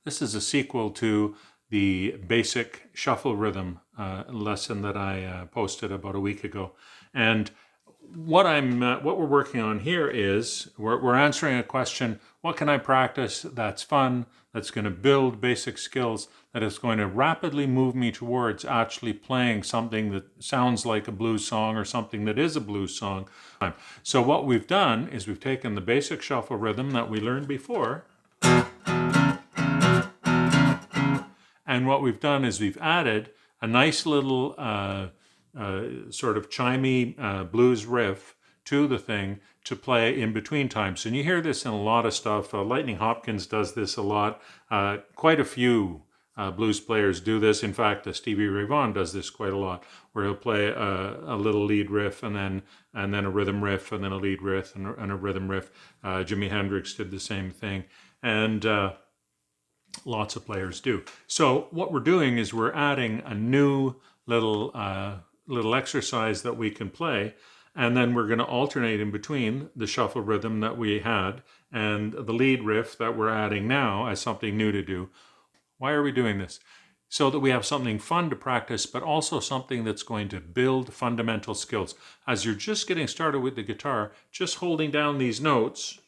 This is a sequel to the basic shuffle rhythm lesson that I posted about a week ago. And what we're working on here is we're answering a question: what can I practice that's fun, that's going to build basic skills, that is going to rapidly move me towards actually playing something that sounds like a blues song or something that is a blues song. So what we've done is we've taken the basic shuffle rhythm that we learned before, and what we've done is we've added a nice little sort of chimey blues riff to the thing to play in between times. And you hear this in a lot of stuff. Lightning Hopkins does this a lot. Quite a few blues players do this. In fact, Stevie Ray Vaughan does this quite a lot, where he'll play a little lead riff and then a rhythm riff and then a lead riff and a rhythm riff. Jimi Hendrix did the same thing. And lots of players do. So what we're doing is we're adding a new little exercise that we can play, and then we're going to alternate in between the shuffle rhythm that we had and the lead riff that we're adding now as something new to do. Why are we doing this? So that we have something fun to practice, but also something that's going to build fundamental skills. As you're just getting started with the guitar, just holding down these notes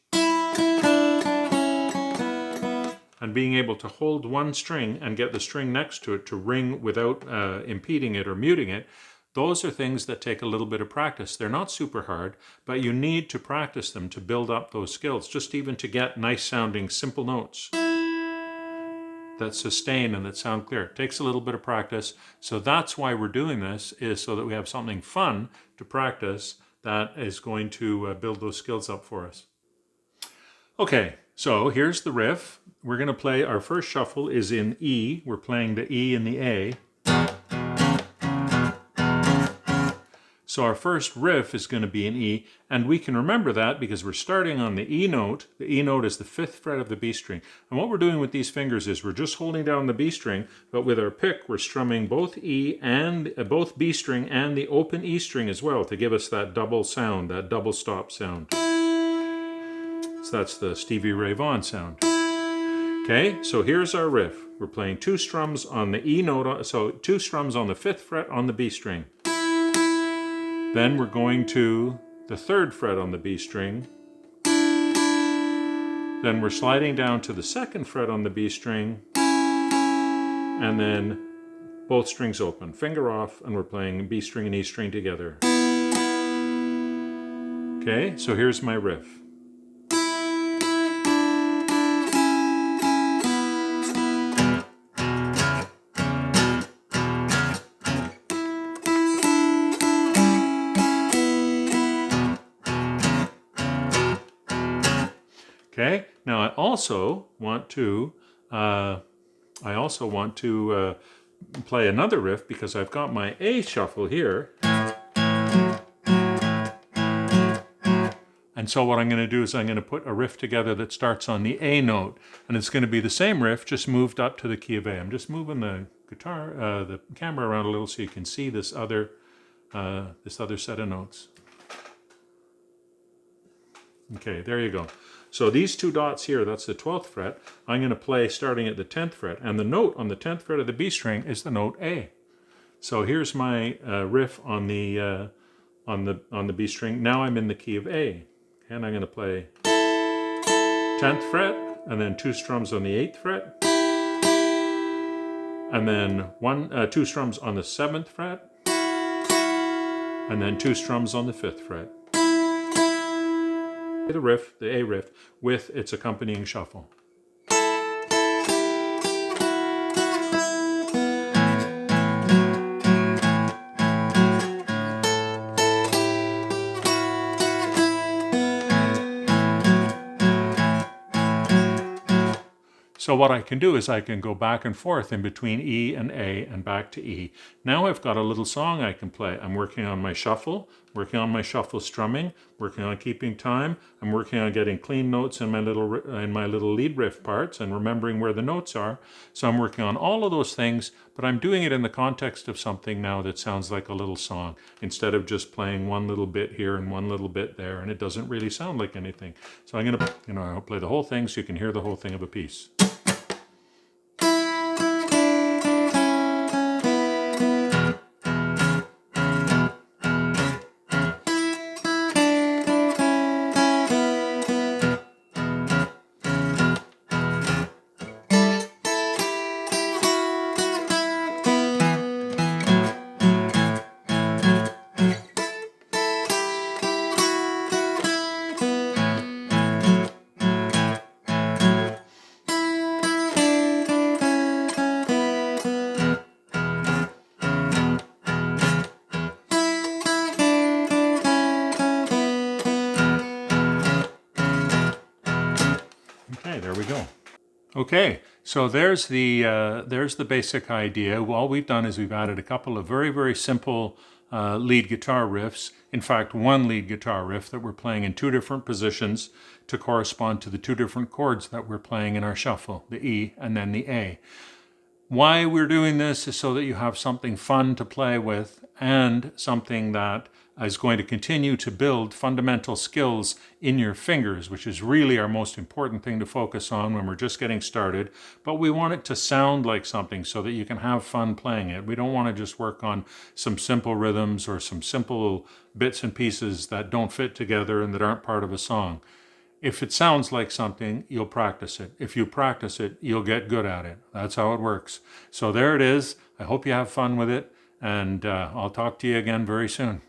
and being able to hold one string and get the string next to it to ring without impeding it or muting it, those are things that take a little bit of practice. They're not super hard, but you need to practice them to build up those skills, just even to get nice sounding simple notes that sustain and that sound clear. It takes a little bit of practice. So that's why we're doing this, is so that we have something fun to practice that is going to build those skills up for us. Okay, so here's the riff. We're going to play, our first shuffle is in E. We're playing the E and the A. So our first riff is going to be in E, and we can remember that because we're starting on the E note. The E note is the 5th fret of the B string. And what we're doing with these fingers is we're just holding down the B string, but with our pick we're strumming both E and both B string and the open E string as well to give us that double sound, that double stop sound. So that's the Stevie Ray Vaughan sound. Okay, so here's our riff. We're playing 2 strums on the E note, so 2 strums on the 5th fret on the B string. Then we're going to the 3rd fret on the B string. Then we're sliding down to the 2nd fret on the B string. And then both strings open, finger off, and we're playing B string and E string together. Okay, so here's my riff. Okay, now I also want to play another riff because I've got my A shuffle here. And so what I'm going to do is I'm going to put a riff together that starts on the A note, and it's going to be the same riff, just moved up to the key of A. I'm just moving the the camera around a little so you can see this other set of notes. Okay, there you go. So these 2 dots here, that's the 12th fret. I'm going to play starting at the 10th fret, and the note on the 10th fret of the B string is the note A. So here's my riff on the B string. Now I'm in the key of A, and I'm going to play 10th fret, and then 2 strums on the 8th fret, and then 2 strums on the 7th fret, and then 2 strums on the 5th fret. The riff, the A riff, with its accompanying shuffle. So what I can do is I can go back and forth in between E and A and back to E. Now I've got a little song I can play. I'm working on my shuffle, working on my shuffle strumming, working on keeping time. I'm working on getting clean notes in my little lead riff parts and remembering where the notes are. So I'm working on all of those things, but I'm doing it in the context of something now that sounds like a little song, instead of just playing one little bit here and one little bit there, and it doesn't really sound like anything. So I'm going to, I'll play the whole thing so you can hear the whole thing of a piece. Okay, so there's the basic idea. All we've done is we've added a couple of very, very simple lead guitar riffs. In fact, one lead guitar riff that we're playing in two different positions to correspond to the two different chords that we're playing in our shuffle, the E and then the A. Why we're doing this is so that you have something fun to play with and something that is going to continue to build fundamental skills in your fingers, which is really our most important thing to focus on when we're just getting started. But we want it to sound like something so that you can have fun playing it. We don't want to just work on some simple rhythms or some simple bits and pieces that don't fit together and that aren't part of a song. If it sounds like something, you'll practice it. If you practice it, you'll get good at it. That's how it works. So there it is. I hope you have fun with it, and I'll talk to you again very soon.